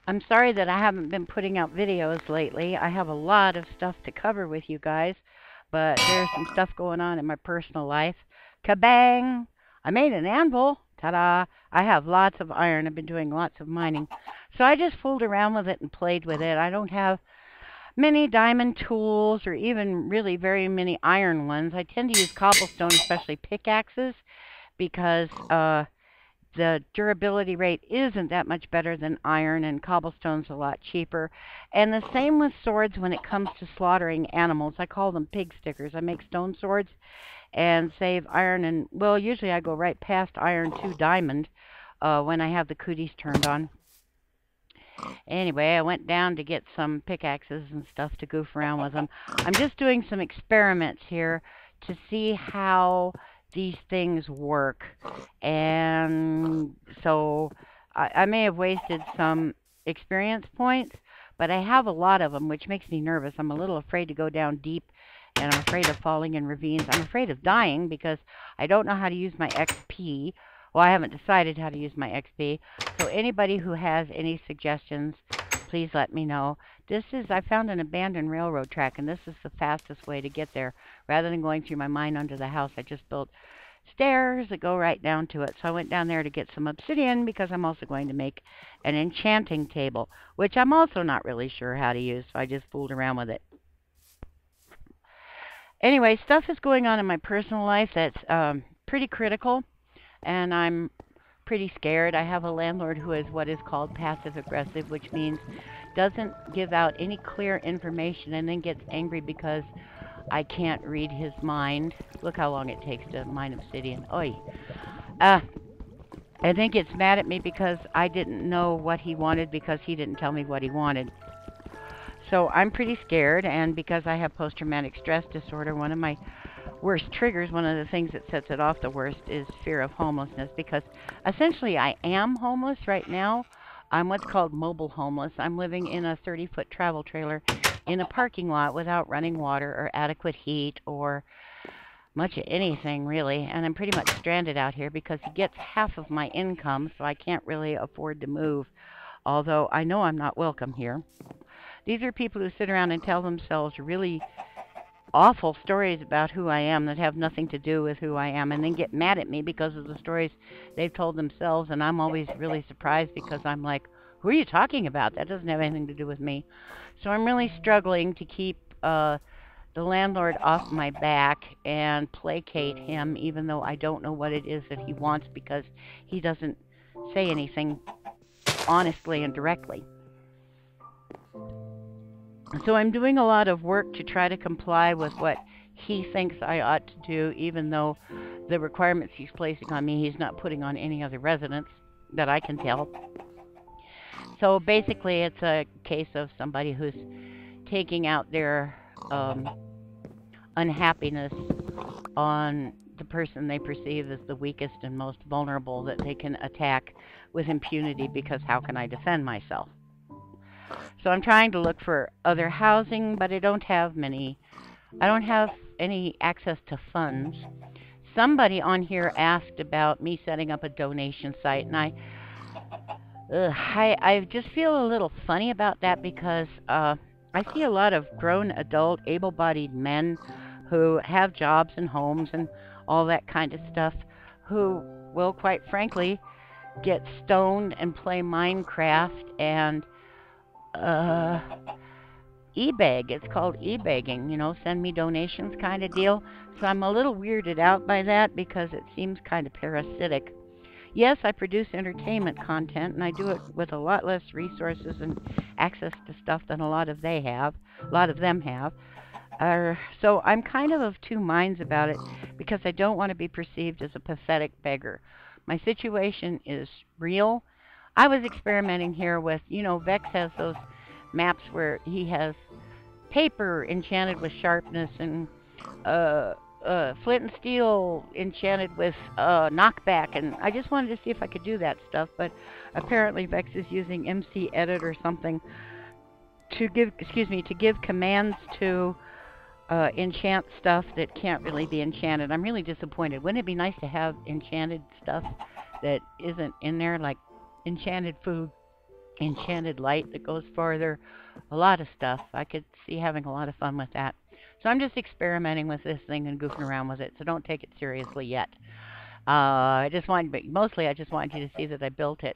I'm sorry that I haven't been putting out videos lately. I have a lot of stuff to cover with you guys, but there's some stuff going on in my personal life. Kabang! I made an anvil. Ta-da! I have lots of iron. I've been doing lots of mining. So I just fooled around with it and played with it. I don't have many diamond tools or even really very many iron ones. I tend to use cobblestone, especially pickaxes, because the durability rate isn't that much better than iron, and cobblestone's a lot cheaper. And the same with swords when it comes to slaughtering animals. I call them pig stickers. I make stone swords and save iron, and well, usually I go right past iron to diamond when I have the cooties turned on. Anyway, I went down to get some pickaxes and stuff to goof around with them. I'm just doing some experiments here to see how these things work. And so I may have wasted some experience points, but I have a lot of them, which makes me nervous. I'm a little afraid to go down deep, and I'm afraid of falling in ravines. I'm afraid of dying because I don't know how to use my XP. Well, I haven't decided how to use my XP. So anybody who has any suggestions, please let me know. I found an abandoned railroad track, and this is the fastest way to get there. Rather than going through my mine under the house, I just built stairs that go right down to it. So I went down there to get some obsidian because I'm also going to make an enchanting table, which I'm also not really sure how to use, so I just fooled around with it. Anyway, stuff is going on in my personal life that's pretty critical, and I'm pretty scared. I have a landlord who is what is called passive aggressive, which means doesn't give out any clear information and then gets angry because I can't read his mind. Look how long it takes to mine obsidian. Oi. I think it's mad at me because I didn't know what he wanted because he didn't tell me what he wanted. So I'm pretty scared, and because I have post-traumatic stress disorder, one of my worst triggers, one of the things that sets it off the worst, is fear of homelessness, because essentially I am homeless right now. I'm what's called mobile homeless. I'm living in a 30-foot travel trailer in a parking lot without running water or adequate heat or much of anything, really. And I'm pretty much stranded out here because he gets half of my income, so I can't really afford to move, although I know I'm not welcome here. These are people who sit around and tell themselves really awful stories about who I am that have nothing to do with who I am, and then get mad at me because of the stories they've told themselves, and I'm always really surprised because I'm like, who are you talking about? That doesn't have anything to do with me. So I'm really struggling to keep the landlord off my back and placate him, even though I don't know what it is that he wants because he doesn't say anything honestly and directly. So I'm doing a lot of work to try to comply with what he thinks I ought to do, even though the requirements he's placing on me, he's not putting on any other residents that I can tell. So basically it's a case of somebody who's taking out their unhappiness on the person they perceive as the weakest and most vulnerable that they can attack with impunity, because how can I defend myself? So I'm trying to look for other housing, but I don't have any access to funds. Somebody on here asked about me setting up a donation site, and I just feel a little funny about that because I see a lot of grown adult able-bodied men who have jobs and homes and all that kind of stuff who will, quite frankly, get stoned and play Minecraft and e-beg. It's called e-begging, you know, send me donations kind of deal. So I'm a little weirded out by that because it seems kind of parasitic. Yes, I produce entertainment content, and I do it with a lot less resources and access to stuff than a lot of them have. So I'm kind of two minds about it because I don't want to be perceived as a pathetic beggar. My situation is real. I was experimenting here with, you know, Vex has those maps where he has paper enchanted with sharpness and flint and steel enchanted with knockback, and I just wanted to see if I could do that stuff, but apparently Vex is using MC Edit or something to give commands to enchant stuff that can't really be enchanted. I'm really disappointed. Wouldn't it be nice to have enchanted stuff that isn't in there, like enchanted food? enchanted light that goes farther, a lot of stuff. I could see having a lot of fun with that. So I'm just experimenting with this thing and goofing around with it, so don't take it seriously yet. I just wanted, but mostly I just wanted you to see that I built it.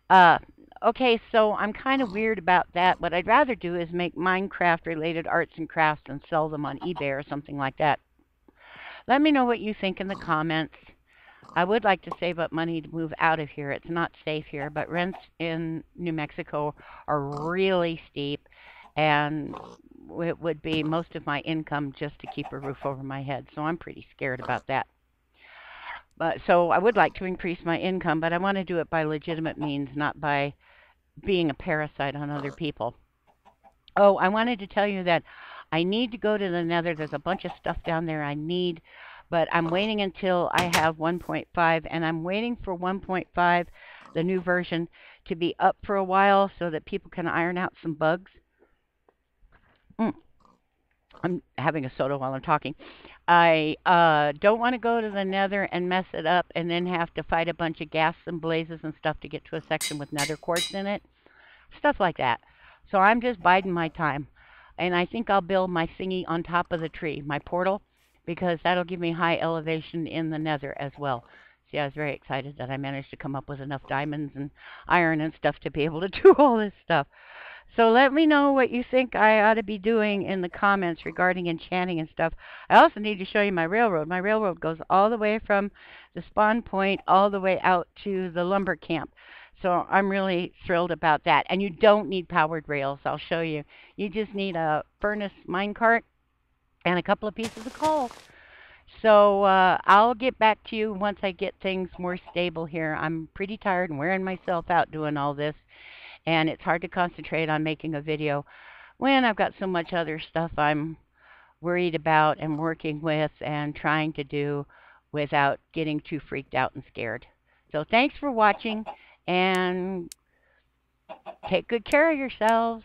Uh, okay, so I'm kind of weird about that. What I'd rather do is make Minecraft related arts and crafts and sell them on eBay or something like that. Let me know what you think in the comments. I would like to save up money to move out of here. It's not safe here, but rents in New Mexico are really steep, and it would be most of my income just to keep a roof over my head. So I'm pretty scared about that. So I would like to increase my income, but I want to do it by legitimate means, not by being a parasite on other people. Oh, I wanted to tell you that I need to go to the Nether. There's a bunch of stuff down there I need, but I'm waiting until I have 1.5, and I'm waiting for 1.5, the new version, to be up for a while so that people can iron out some bugs. I'm having a soda while I'm talking. I don't want to go to the Nether and mess it up and then have to fight a bunch of gas and blazes and stuff to get to a section with Nether quartz in it. Stuff like that. So I'm just biding my time. And I think I'll build my thingy on top of the tree, my portal, because that'll give me high elevation in the Nether as well. See, I was very excited that I managed to come up with enough diamonds and iron and stuff to be able to do all this stuff. So let me know what you think I ought to be doing in the comments regarding enchanting and stuff. I also need to show you my railroad. My railroad goes all the way from the spawn point all the way out to the lumber camp. So I'm really thrilled about that. And you don't need powered rails. I'll show you. You just need a furnace minecart and a couple of pieces of coal. So I'll get back to you once I get things more stable here. I'm pretty tired and wearing myself out doing all this. And it's hard to concentrate on making a video when I've got so much other stuff I'm worried about and working with and trying to do without getting too freaked out and scared. So thanks for watching, and take good care of yourselves.